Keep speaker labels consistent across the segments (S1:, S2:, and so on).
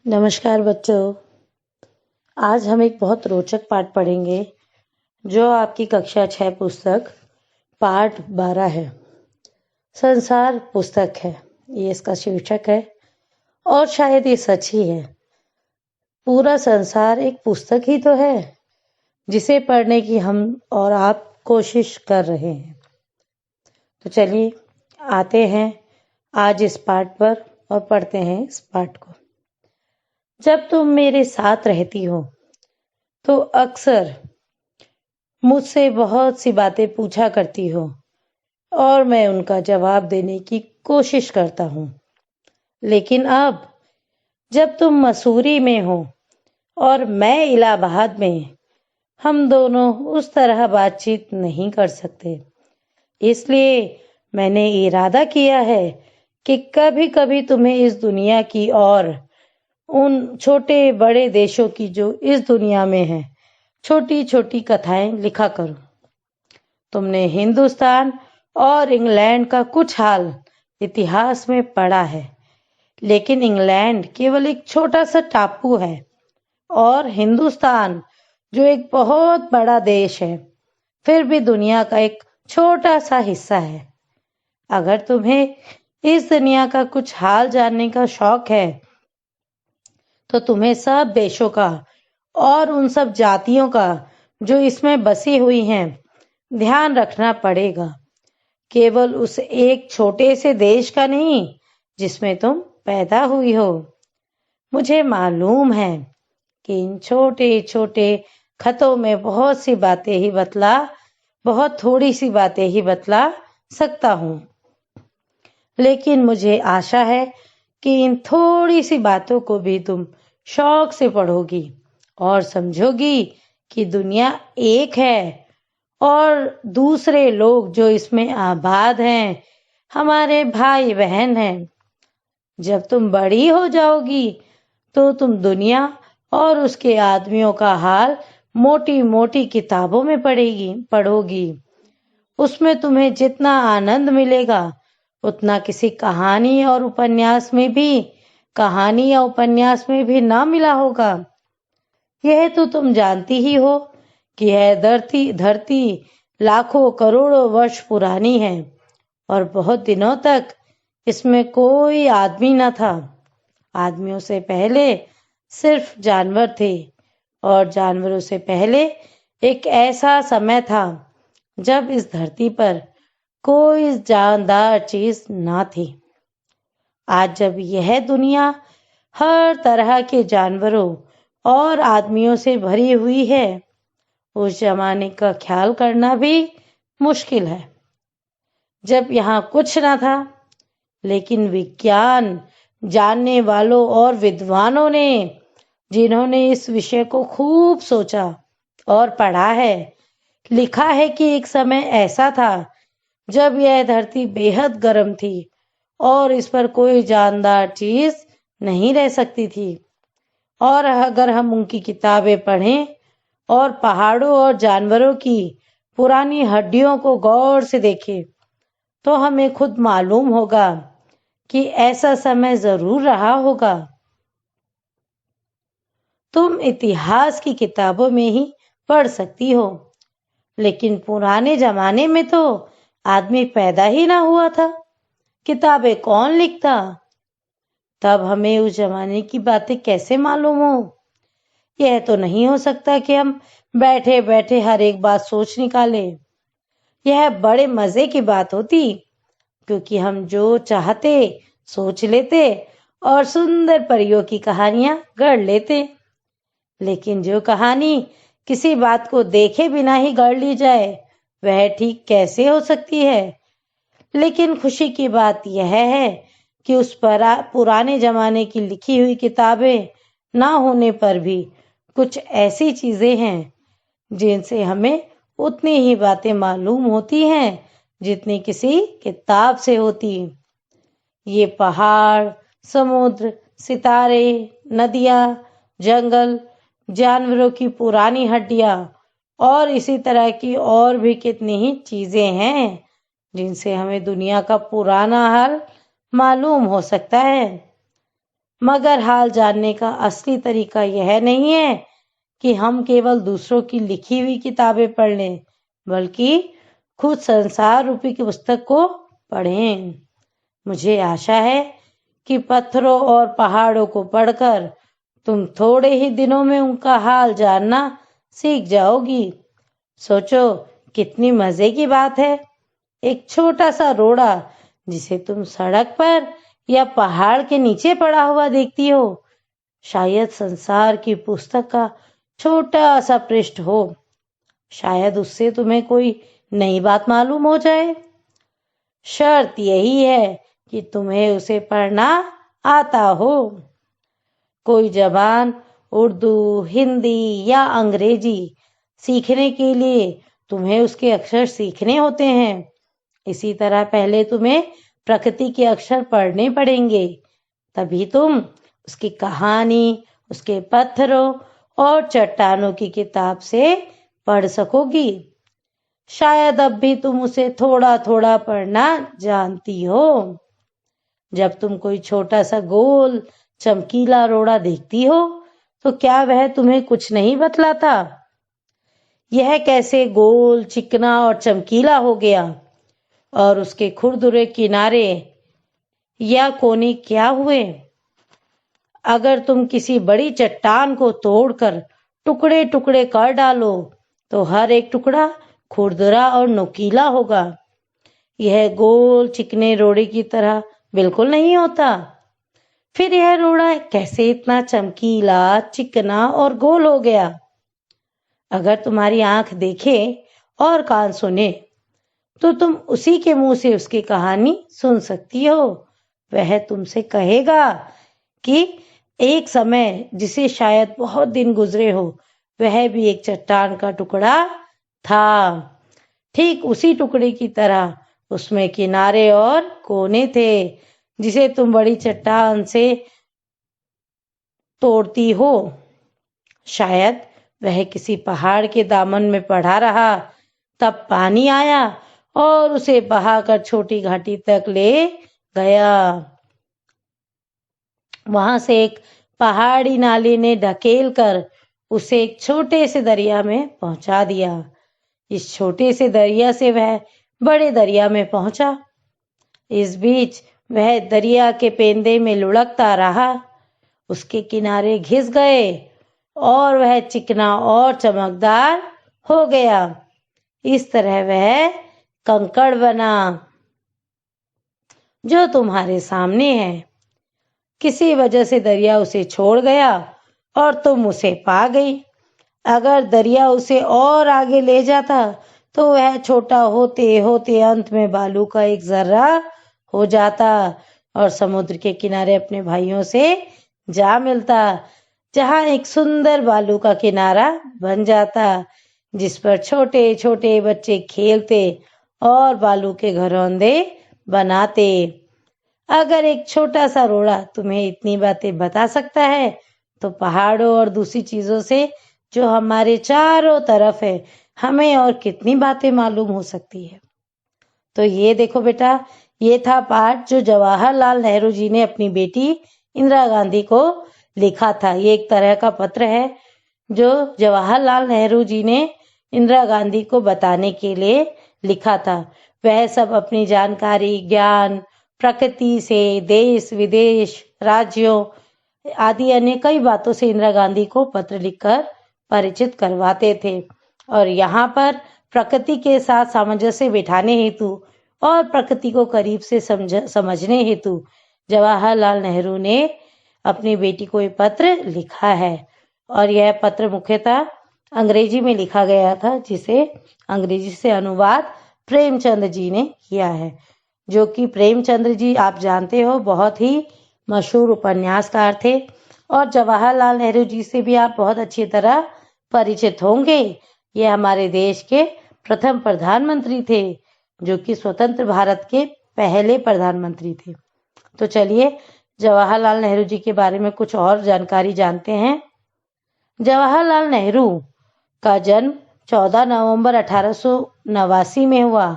S1: नमस्कार बच्चों। आज हम एक बहुत रोचक पाठ पढ़ेंगे जो आपकी कक्षा 6 पुस्तक पाठ 12 है। संसार पुस्तक है, ये इसका शीर्षक है और शायद ये सच ही है। पूरा संसार एक पुस्तक ही तो है जिसे पढ़ने की हम और आप कोशिश कर रहे हैं। तो चलिए आते हैं आज इस पाठ पर और पढ़ते हैं इस पाठ को। जब तुम मेरे साथ रहती हो तो अक्सर मुझसे बहुत सी बातें पूछा करती हो और मैं उनका जवाब देने की कोशिश करता हूँ। लेकिन अब जब तुम मसूरी में हो और मैं इलाहाबाद में, हम दोनों उस तरह बातचीत नहीं कर सकते। इसलिए मैंने इरादा किया है कि कभी कभी तुम्हें इस दुनिया की और उन छोटे बड़े देशों की जो इस दुनिया में हैं छोटी छोटी कथाएं लिखा करो। तुमने हिंदुस्तान और इंग्लैंड का कुछ हाल इतिहास में पढ़ा है, लेकिन इंग्लैंड केवल एक छोटा सा टापू है और हिंदुस्तान जो एक बहुत बड़ा देश है फिर भी दुनिया का एक छोटा सा हिस्सा है। अगर तुम्हें इस दुनिया का कुछ हाल जानने का शौक है तो तुम्हें सब देशों का और उन सब जातियों का जो इसमें बसी हुई हैं ध्यान रखना पड़ेगा। केवल उस एक छोटे से देश का नहीं जिसमें तुम पैदा हुई हो। मुझे मालूम है कि इन छोटे छोटे खतों में बहुत थोड़ी सी बातें ही बतला सकता हूँ, लेकिन मुझे आशा है कि इन थोड़ी सी बातों को भी तुम शौक से पढ़ोगी और समझोगी कि दुनिया एक है और दूसरे लोग जो इसमें आबाद हैं हमारे भाई बहन हैं। जब तुम बड़ी हो जाओगी तो तुम दुनिया और उसके आदमियों का हाल मोटी मोटी किताबों में पढ़ोगी। उसमें तुम्हें जितना आनंद मिलेगा उतना किसी कहानी या उपन्यास में भी ना मिला होगा। यह तो तुम जानती ही हो कि यह धरती लाखों करोड़ों वर्ष पुरानी है और बहुत दिनों तक इसमें कोई आदमी न था। आदमियों से पहले सिर्फ जानवर थे और जानवरों से पहले एक ऐसा समय था जब इस धरती पर कोई जानदार चीज ना थी। आज जब यह दुनिया हर तरह के जानवरों और आदमियों से भरी हुई है, उस जमाने का ख्याल करना भी मुश्किल है जब यहाँ कुछ न था। लेकिन विज्ञान जानने वालों और विद्वानों ने, जिन्होंने इस विषय को खूब सोचा और पढ़ा है, लिखा है कि एक समय ऐसा था जब यह धरती बेहद गर्म थी और इस पर कोई जानदार चीज नहीं रह सकती थी। और अगर हम उनकी किताबें पढ़ें और पहाड़ों और जानवरों की पुरानी हड्डियों को गौर से देखें तो हमें खुद मालूम होगा कि ऐसा समय जरूर रहा होगा। तुम इतिहास की किताबों में ही पढ़ सकती हो, लेकिन पुराने जमाने में तो आदमी पैदा ही ना हुआ था, किताबें कौन लिखता? तब हमें उस जमाने की बातें कैसे मालूम हो? यह तो नहीं हो सकता कि हम बैठे बैठे हर एक बात सोच निकालें। यह बड़े मजे की बात होती, क्योंकि हम जो चाहते सोच लेते और सुंदर परियों की कहानियां गढ़ लेते। लेकिन जो कहानी किसी बात को देखे बिना ही गढ़ ली जाए वह ठीक कैसे हो सकती है? लेकिन खुशी की बात यह है कि उस पुराने जमाने की लिखी हुई किताबें ना होने पर भी कुछ ऐसी चीजें हैं जिनसे हमें उतनी ही बातें मालूम होती हैं जितनी किसी किताब से होती। ये पहाड़, समुद्र, सितारे, नदियां, जंगल, जानवरों की पुरानी हड्डियां और इसी तरह की और भी कितनी ही चीजें हैं जिनसे हमें दुनिया का पुराना हाल मालूम हो सकता है। मगर हाल जानने का असली तरीका यह नहीं है कि हम केवल दूसरों की लिखी हुई किताबें पढ़ लें, बल्कि खुद संसार रूपी की पुस्तक को पढ़ें। मुझे आशा है कि पत्थरों और पहाड़ों को पढ़कर तुम थोड़े ही दिनों में उनका हाल जानना सीख जाओगी। सोचो, कितनी मजे की बात है। एक छोटा सा रोड़ा जिसे तुम सड़क पर या पहाड़ के नीचे पड़ा हुआ देखती हो, शायद संसार की पुस्तक का छोटा सा पृष्ठ हो। शायद उससे तुम्हें कोई नई बात मालूम हो जाए। शर्त यही है कि तुम्हें उसे पढ़ना आता हो। कोई जबान, उर्दू, हिंदी या अंग्रेजी सीखने के लिए तुम्हें उसके अक्षर सीखने होते हैं। इसी तरह पहले तुम्हें प्रकृति के अक्षर पढ़ने पड़ेंगे, तभी तुम उसकी कहानी, उसके पत्थरों और चट्टानों की किताब से पढ़ सकोगी। शायद अब भी तुम उसे थोड़ा थोड़ा पढ़ना जानती हो। जब तुम कोई छोटा सा गोल चमकीला रोड़ा देखती हो, तो क्या वह तुम्हें कुछ नहीं बतलाता? यह कैसे गोल, चिकना और चमकीला हो गया, और उसके खुरदुरे किनारे या कोने क्या हुए? अगर तुम किसी बड़ी चट्टान को तोड़कर टुकड़े टुकड़े कर डालो, तो हर एक टुकड़ा खुरदुरा और नुकीला होगा। यह गोल चिकने रोड़े की तरह बिल्कुल नहीं होता। फिर यह रोड़ा कैसे इतना चमकीला, चिकना और गोल हो गया? अगर तुम्हारी आंख देखे और कान सुने, तो तुम उसी के मुंह से उसकी कहानी सुन सकती हो। वह तुमसे कहेगा कि एक समय, जिसे शायद बहुत दिन गुजरे हो, वह भी एक चट्टान का टुकड़ा था। ठीक उसी टुकड़े की तरह उसमें किनारे और कोने थे, जिसे तुम बड़ी चट्टान से तोड़ती हो। शायद वह किसी पहाड़ के दामन में पड़ा रहा, तब पानी आया और उसे बहाकर छोटी घाटी तक ले गया। वहां से एक पहाड़ी नाले ने ढकेल कर उसे एक छोटे से दरिया में पहुंचा दिया। इस छोटे से दरिया से वह बड़े दरिया में पहुंचा। इस बीच वह दरिया के पेंदे में लुढ़कता रहा। उसके किनारे घिस गए और वह चिकना और चमकदार हो गया। इस तरह वह कंकड़ बना, जो तुम्हारे सामने है। किसी वजह से दरिया उसे छोड़ गया और तुम उसे पा गई। अगर दरिया उसे और आगे ले जाता, तो वह छोटा होते होते अंत में बालू का एक जर्रा हो जाता और समुद्र के किनारे अपने भाइयों से जा मिलता, जहां एक सुंदर बालू का किनारा बन जाता, जिस पर छोटे छोटे बच्चे खेलते और बालू के घरौंदे बनाते। अगर एक छोटा सा रोड़ा तुम्हें इतनी बातें बता सकता है, तो पहाड़ों और दूसरी चीजों से जो हमारे चारों तरफ है, हमें और कितनी बातें मालूम हो सकती है। तो ये देखो बेटा, ये था पाठ जो जवाहरलाल नेहरू जी ने अपनी बेटी इंदिरा गांधी को लिखा था। ये एक तरह का पत्र है जो जवाहरलाल नेहरू जी ने इंदिरा गांधी को बताने के लिए लिखा था। वह सब अपनी जानकारी, ज्ञान, प्रकृति से, देश विदेश, राज्यों आदि अन्य कई बातों से इंदिरा गांधी को पत्र लिखकर परिचित करवाते थे। और यहाँ पर प्रकृति के साथ सामंजस्य बिठाने हेतु और प्रकृति को करीब से समझने हेतु जवाहरलाल नेहरू ने अपनी बेटी को ये पत्र लिखा है। और यह पत्र मुख्यतः अंग्रेजी में लिखा गया था, जिसे अंग्रेजी से अनुवाद प्रेमचंद जी ने किया है। जो कि प्रेमचंद्र जी आप जानते हो बहुत ही मशहूर उपन्यासकार थे, और जवाहरलाल नेहरू जी से भी आप बहुत अच्छी तरह परिचित होंगे। ये हमारे देश के प्रथम प्रधानमंत्री थे, जो कि स्वतंत्र भारत के पहले प्रधानमंत्री थे। तो चलिए जवाहरलाल नेहरू जी के बारे में कुछ और जानकारी जानते हैं। जवाहरलाल नेहरू का जन्म 14 नवंबर 1889 में हुआ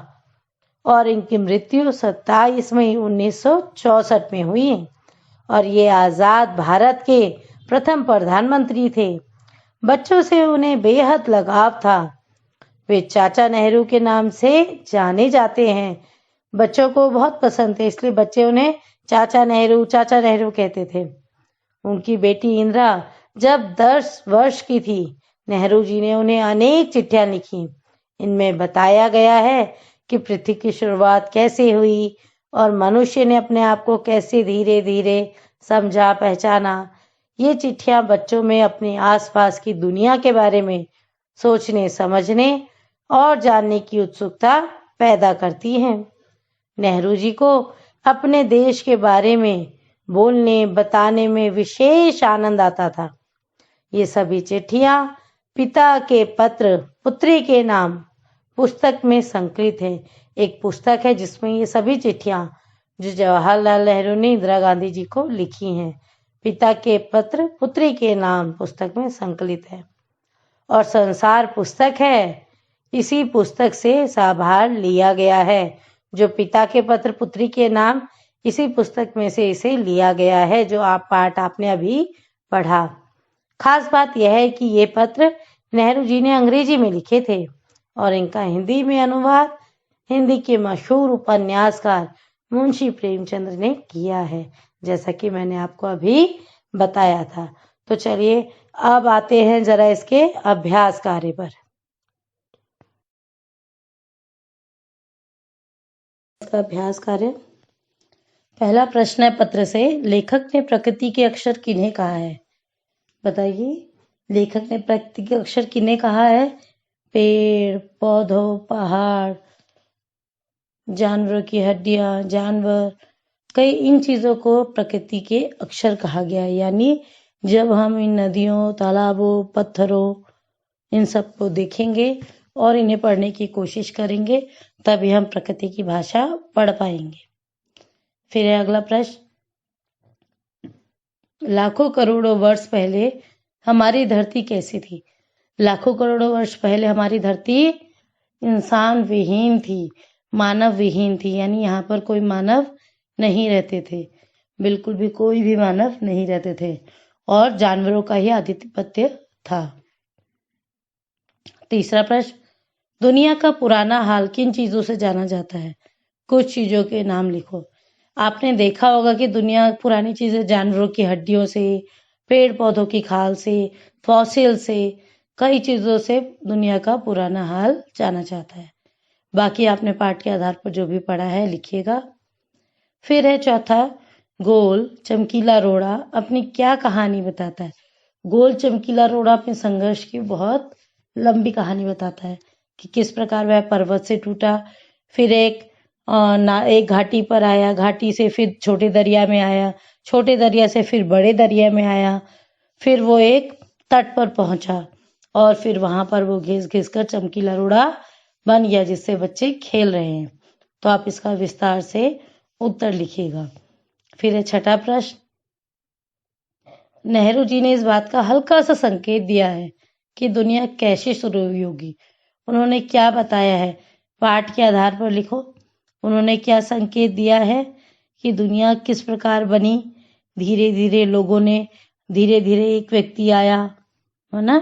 S1: और इनकी मृत्यु 27 मई 1964 में हुई। और ये आजाद भारत के प्रथम प्रधानमंत्री थे। बच्चों से उन्हें बेहद लगाव था। वे चाचा नेहरू के नाम से जाने जाते हैं। बच्चों को बहुत पसंद थे, इसलिए बच्चे उन्हें चाचा नेहरू कहते थे। उनकी बेटी इंदिरा जब 10 वर्ष की थी, नेहरू जी ने उन्हें अनेक चिट्ठियां लिखी। इनमें बताया गया है कि पृथ्वी की शुरुआत कैसे हुई और मनुष्य ने अपने आप को कैसे धीरे धीरे समझा पहचाना। ये चिट्ठियां बच्चों में अपने आसपास की दुनिया के बारे में सोचने समझने और जानने की उत्सुकता पैदा करती हैं। नेहरू जी को अपने देश के बारे में बोलने बताने में विशेष आनंद आता था। ये सभी चिट्ठियां पिता के पत्र पुत्री के नाम पुस्तक में संकलित है। एक पुस्तक है जिसमें ये सभी चिट्ठियां जो जवाहरलाल नेहरू ने इंदिरा गांधी जी को लिखी हैं, पिता के पत्र पुत्री के नाम पुस्तक में संकलित है। और संसार पुस्तक है, इसी पुस्तक से साभार लिया गया है। जो पिता के पत्र पुत्री के नाम, इसी पुस्तक में से इसे लिया गया है, जो पाठ आपने अभी पढ़ा। खास बात यह है कि ये पत्र नेहरू जी ने अंग्रेजी में लिखे थे और इनका हिंदी में अनुवाद हिंदी के मशहूर उपन्यासकार मुंशी प्रेमचंद ने किया है, जैसा कि मैंने आपको अभी बताया था। तो चलिए अब आते हैं जरा इसके अभ्यास कार्य पर। इसका अभ्यास कार्य, पहला प्रश्न है पत्र से, लेखक ने प्रकृति के अक्षर किन्हें कहा है? बताइए, लेखक ने प्रकृति के अक्षर किन्हें कहा है? पेड़ पौधों, पहाड़, जानवरों की हड्डियां, जानवर, कई इन चीजों को प्रकृति के अक्षर कहा गया है। यानी जब हम इन नदियों, तालाबों, पत्थरों, इन सबको देखेंगे और इन्हें पढ़ने की कोशिश करेंगे, तभी हम प्रकृति की भाषा पढ़ पाएंगे। फिर है अगला प्रश्न, लाखों करोड़ों वर्ष पहले हमारी धरती कैसी थी? लाखों करोड़ों वर्ष पहले हमारी धरती इंसान विहीन थी, मानव विहीन थी। यानी यहाँ पर कोई मानव नहीं रहते थे, बिल्कुल भी कोई भी मानव नहीं रहते थे और जानवरों का ही आधिपत्य था। तीसरा प्रश्न, दुनिया का पुराना हाल किन चीजों से जाना जाता है? कुछ चीजों के नाम लिखो। आपने देखा होगा कि दुनिया पुरानी चीजें जानवरों की हड्डियों से, पेड़ पौधों की खाल से, फॉसिल से, कई चीजों से दुनिया का पुराना हाल जाना जाता है। बाकी आपने पाठ के आधार पर जो भी पढ़ा है लिखिएगा। फिर है चौथा, गोल चमकीला रोड़ा अपनी क्या कहानी बताता है? गोल चमकीला रोड़ा अपने संघर्ष की बहुत लंबी कहानी बताता है कि किस प्रकार वह पर्वत से टूटा, फिर एक घाटी पर आया, घाटी से फिर छोटे दरिया में आया, छोटे दरिया से फिर बड़े दरिया में आया, फिर वो एक तट पर पहुंचा और फिर वहां पर वो घिस घिस कर चमकीला रोड़ा बन गया जिससे बच्चे खेल रहे हैं। तो आप इसका विस्तार से उत्तर लिखिएगा। फिर है छठा प्रश्न, नेहरू जी ने इस बात का हल्का सा संकेत दिया है कि दुनिया कैसे शुरू हुई होगी। उन्होंने क्या बताया है? पाठ के आधार पर लिखो। उन्होंने क्या संकेत दिया है कि दुनिया किस प्रकार बनी? धीरे धीरे लोगों ने, धीरे धीरे एक व्यक्ति आया, है ना?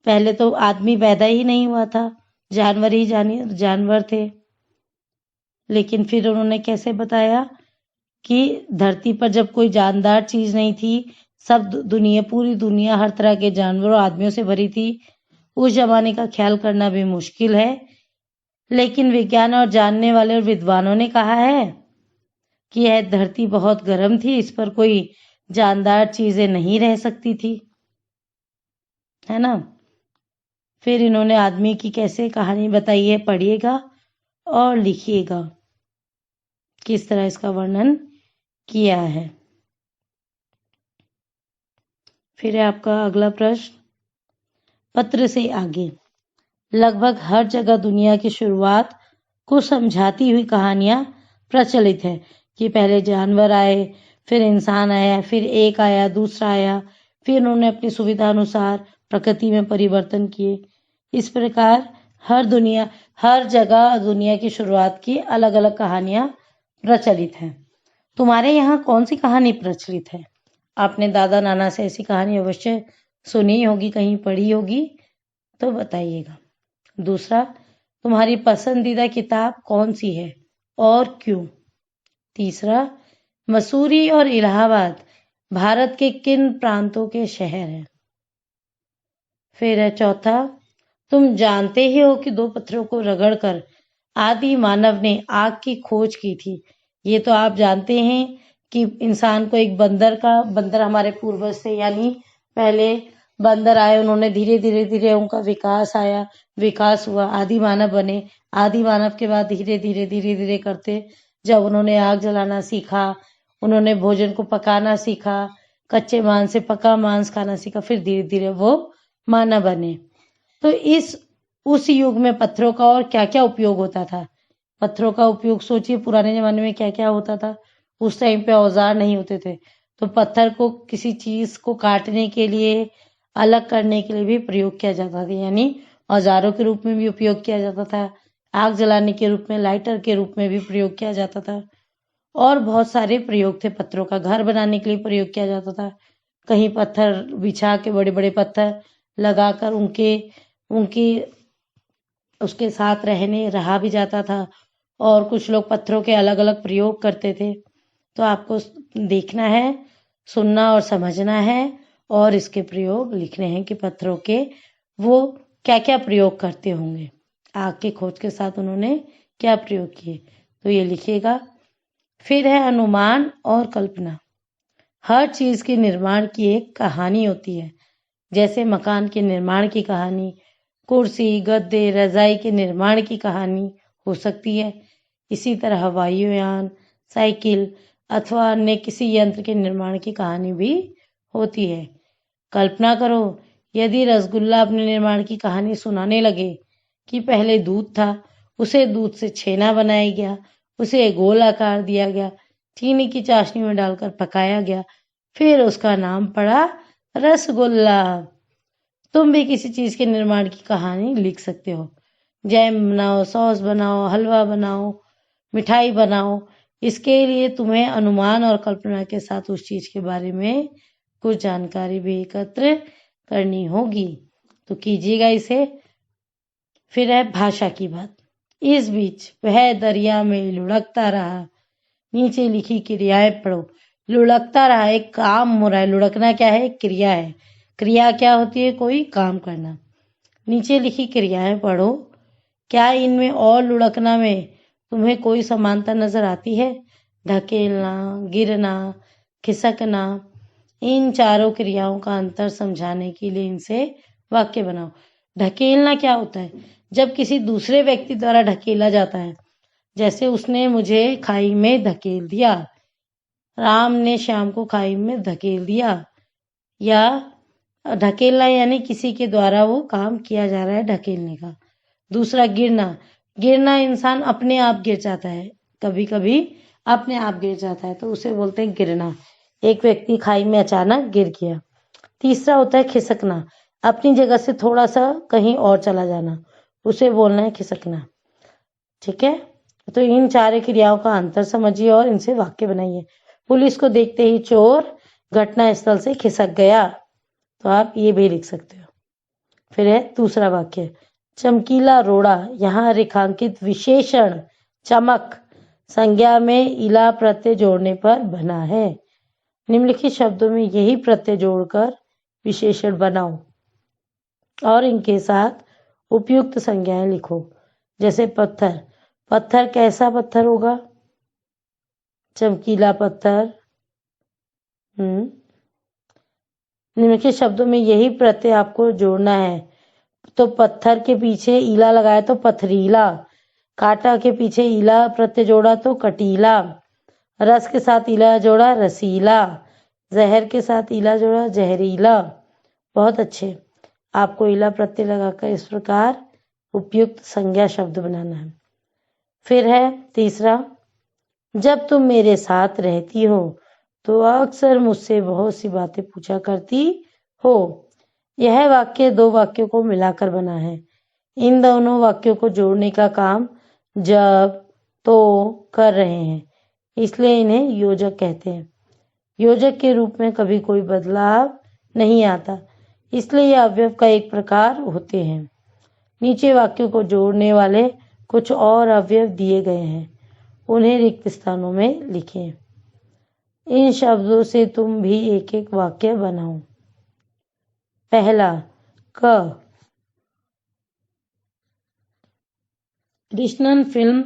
S1: पहले तो आदमी पैदा ही नहीं हुआ था, जानवर ही जानवर थे। लेकिन फिर उन्होंने कैसे बताया कि धरती पर जब कोई जानदार चीज नहीं थी, सब दुनिया, पूरी दुनिया हर तरह के जानवरों आदमियों से भरी थी। उस जमाने का ख्याल करना भी मुश्किल है, लेकिन विज्ञान और जानने वाले और विद्वानों ने कहा है कि यह धरती बहुत गर्म थी, इस पर कोई जानदार चीजें नहीं रह सकती थी, है ना? फिर इन्होंने आदमी की कैसे कहानी बताई है, पढ़िएगा और लिखिएगा किस तरह इसका वर्णन किया है। फिर है आपका अगला प्रश्न, पत्र से आगे लगभग हर जगह दुनिया की शुरुआत को समझाती हुई कहानियां प्रचलित है कि पहले जानवर आए, फिर इंसान आया, फिर एक आया, दूसरा आया, फिर उन्होंने अपनी सुविधा अनुसार प्रकृति में परिवर्तन किए। इस प्रकार हर जगह दुनिया की शुरुआत की अलग अलग कहानियां प्रचलित हैं। तुम्हारे यहाँ कौन सी कहानी प्रचलित है? आपने दादा नाना से ऐसी कहानी अवश्य सुनी होगी, कहीं पढ़ी होगी, तो बताइएगा। दूसरा, तुम्हारी पसंदीदा किताब कौन सी है और क्यों? तीसरा, मसूरी और इलाहाबाद भारत के किन प्रांतों के शहर हैं? फिर है चौथा, तुम जानते ही हो कि दो पत्थरों को रगड़कर आदि मानव ने आग की खोज की थी। ये तो आप जानते हैं कि इंसान को एक बंदर हमारे पूर्वज से, यानी पहले बंदर आए, उन्होंने धीरे धीरे धीरे उनका विकास हुआ, आदि मानव बने। आदि मानव के बाद धीरे धीरे धीरे धीरे करते जब उन्होंने आग जलाना सीखा, उन्होंने भोजन को पकाना सीखा, कच्चे मांस से पका मांस खाना सीखा, फिर धीरे धीरे वो मानव बने। तो उस युग में पत्थरों का और क्या क्या उपयोग होता था? पत्थरों का उपयोग सोचिए, पुराने जमाने में क्या क्या होता था। उस टाइम पे औजार नहीं होते थे, तो पत्थर को किसी चीज को काटने के लिए, अलग करने के लिए भी प्रयोग किया जाता था, यानी औजारों के रूप में भी उपयोग किया जाता था, आग जलाने के रूप में, लाइटर के रूप में भी प्रयोग किया जाता था, और बहुत सारे प्रयोग थे। पत्थरों का घर बनाने के लिए प्रयोग किया जाता था, कहीं पत्थर बिछा के, बड़े बड़े पत्थर लगाकर उनकी उसके साथ रहा भी जाता था, और कुछ लोग पत्थरों के अलग अलग प्रयोग करते थे। तो आपको देखना है, सुनना और समझना है, और इसके प्रयोग लिखने हैं कि पत्थरों के वो क्या क्या प्रयोग करते होंगे, आग की खोज के साथ उन्होंने क्या प्रयोग किए, तो ये लिखिएगा। फिर है अनुमान और कल्पना। हर चीज के निर्माण की एक कहानी होती है, जैसे मकान के निर्माण की कहानी, कुर्सी, गद्दे, रजाई के निर्माण की कहानी हो सकती है। इसी तरह वायुयान, साइकिल अथवा अन्य किसी यंत्र के निर्माण की कहानी भी होती है। कल्पना करो, यदि रसगुल्ला अपने निर्माण की कहानी सुनाने लगे कि पहले दूध था, उसे दूध से छेना बनाया गया, उसे गोल आकार दिया गया, चीनी की चाशनी में डालकर पकाया गया, फिर उसका नाम पड़ा रसगुल्ला। तुम भी किसी चीज के निर्माण की कहानी लिख सकते हो। जैम बनाओ, सॉस बनाओ, हलवा बनाओ, मिठाई बनाओ। इसके लिए तुम्हें अनुमान और कल्पना के साथ उस चीज के बारे में कुछ जानकारी भी एकत्र करनी होगी, तो कीजिएगा इसे। फिर है भाषा की बात। इस बीच वह दरिया में लुढ़कता रहा। नीचे लिखी क्रियाएं पढ़ो। लुढ़कता रहा एक काम हो रहा है, लुढ़कना क्या है? क्रिया है। क्रिया क्या होती है? कोई काम करना। नीचे लिखी क्रियाएं पढ़ो। क्या इनमें और लुढ़कना में तुम्हें कोई समानता नजर आती है? ढकेलना, गिरना, खिसकना। इन चारों क्रियाओं का अंतर समझाने के लिए इनसे वाक्य बनाओ। ढकेलना क्या होता है? जब किसी दूसरे व्यक्ति द्वारा ढकेला जाता है, जैसे उसने मुझे खाई में धकेल दिया, राम ने श्याम को खाई में धकेल दिया। या ढकेलना यानी किसी के द्वारा वो काम किया जा रहा है, ढकेलने का। दूसरा गिरना। गिरना इंसान अपने आप गिर जाता है, कभी कभी अपने आप गिर जाता है, तो उसे बोलते हैं गिरना। एक व्यक्ति खाई में अचानक गिर गया। तीसरा होता है खिसकना, अपनी जगह से थोड़ा सा कहीं और चला जाना, उसे बोलना है खिसकना। ठीक है, तो इन चार क्रियाओं का अंतर समझिए और इनसे वाक्य बनाइए। पुलिस को देखते ही चोर घटना स्थल से खिसक गया, तो आप ये भी लिख सकते हो। फिर है दूसरा वाक्य, चमकीला रोड़ा। यहाँ रेखांकित विशेषण चमक संज्ञा में इला प्रत्यय जोड़ने पर बना है। निम्नलिखित शब्दों में यही प्रत्यय जोड़कर विशेषण बनाओ और इनके साथ उपयुक्त संज्ञाएं लिखो। जैसे पत्थर। पत्थर कैसा पत्थर होगा? चमकीला पत्थर। निम्नलिखित शब्दों में यही प्रत्यय आपको जोड़ना है। तो पत्थर के पीछे ईला लगाया तो पथरीला, कांटा के पीछे ईला प्रत्यय जोड़ा तो कटीला, रस के साथ ईला जोड़ा रसीला, जहर के साथ ईला जोड़ा जहरीला। बहुत अच्छे। आपको ईला प्रत्यय लगाकर इस प्रकार उपयुक्त संज्ञा शब्द बनाना है। फिर है तीसरा, जब तुम मेरे साथ रहती हो तो अक्सर मुझसे बहुत सी बातें पूछा करती हो। यह वाक्य दो वाक्यों को मिलाकर बना है। इन दोनों वाक्यों को जोड़ने का काम जब तो कर रहे हैं। इसलिए इन्हें योजक कहते हैं। योजक के रूप में कभी कोई बदलाव नहीं आता, इसलिए ये अवयव का एक प्रकार होते हैं। नीचे वाक्यों को जोड़ने वाले कुछ और अवयव दिए गए हैं, उन्हें रिक्त स्थानों में लिखें। इन शब्दों से तुम भी एक एक वाक्य बनाओ। पहला, क। कृष्णन फिल्म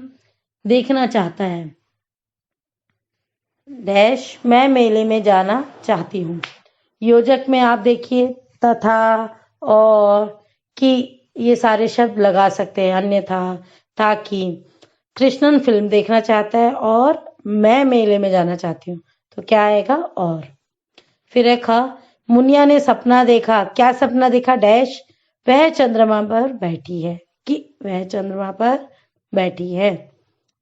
S1: देखना चाहता है। डैश, मैं मेले में जाना चाहती हूँ। योजक में आप देखिए तथा और कि ये सारे शब्द लगा सकते हैं, अन्यथा, ताकि। कृष्णन फिल्म देखना चाहता है और मैं मेले में जाना चाहती हूँ, तो क्या आएगा? और। फिर है ख। मुनिया ने सपना देखा। क्या सपना देखा? डैश, वह चंद्रमा पर बैठी है। कि वह चंद्रमा पर बैठी है।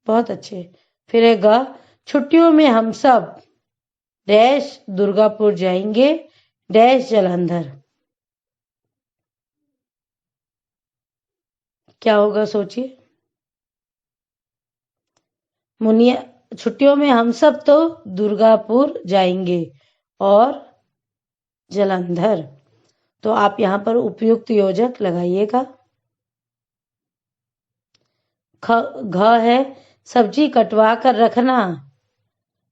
S1: बहुत अच्छे। फिर है ग। छुट्टियों में हम सब डैश दुर्गापुर जाएंगे, डैश जलंधर। क्या होगा सोचिए। मुनिया, छुट्टियों में हम सब तो दुर्गापुर जाएंगे और जलंधर, तो आप यहाँ पर उपयुक्त योजक लगाइएगा। घ है सब्जी कटवा कर रखना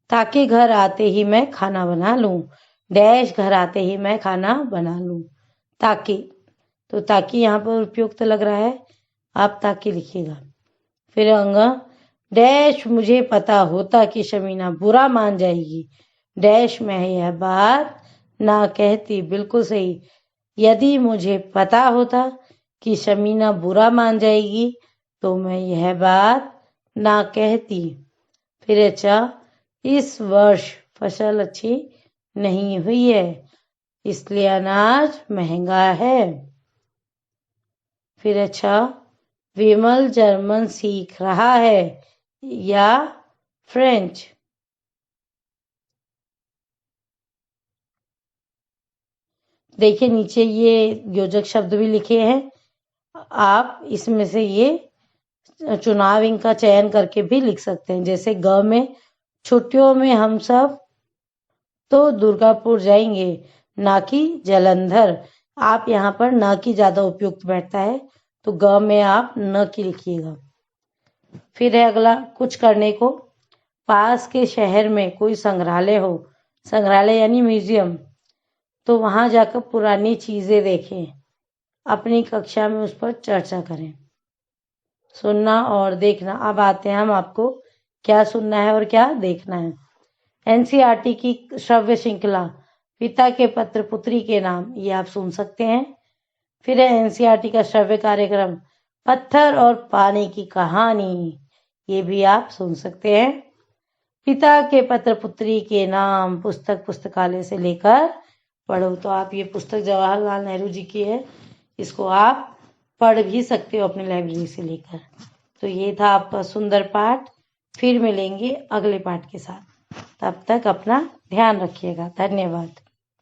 S1: ताकि घर आते ही मैं खाना बना लूं, डैश घर आते ही मैं खाना बना लूं। ताकि, तो ताकि यहाँ पर उपयुक्त लग रहा है, आप ताकि लिखिएगा। फिर अंग, डैश मुझे पता होता कि शमीना बुरा मान जाएगी, डैश मैं यह बात ना कहती। बिल्कुल सही। यदि मुझे पता होता कि शमीना बुरा मान जाएगी तो मैं यह बात ना कहती। फिर अच्छा, इस वर्ष फसल अच्छी नहीं हुई है, इसलिए अनाज महंगा है। फिर अच्छा, विमल जर्मन सीख रहा है या फ्रेंच। देखिए नीचे ये योजक शब्द भी लिखे हैं, आप इसमें से ये चुनाव इनका चयन करके भी लिख सकते हैं। जैसे ग में छुट्टियों में हम सब तो दुर्गापुर जाएंगे, ना कि जलंधर। आप यहाँ पर न की ज्यादा उपयुक्त बैठता है, तो ग में आप न की लिखिएगा। फिर है अगला, कुछ करने को। पास के शहर में कोई संग्रहालय हो, संग्रहालय यानी म्यूजियम, तो वहां जाकर पुरानी चीजें देखें, अपनी कक्षा में उस पर चर्चा करें। सुनना और देखना। अब आते हैं हम आपको क्या सुनना है और क्या देखना है। एनसीईआरटी की श्रव्य श्रृंखला पिता के पत्र पुत्री के नाम, ये आप सुन सकते हैं। फिर है एनसीईआरटी का श्रव्य कार्यक्रम पत्थर और पानी की कहानी, ये भी आप सुन सकते हैं। पिता के पत्र पुत्री के नाम पुस्तक पुस्तकालय से लेकर पढ़ो, तो आप ये पुस्तक जवाहरलाल नेहरू जी की है, इसको आप पढ़ भी सकते हो अपनी लाइब्रेरी से लेकर। तो ये था आपका सुंदर पाठ। फिर मिलेंगे अगले पाठ के साथ, तब तक अपना ध्यान रखिएगा। धन्यवाद।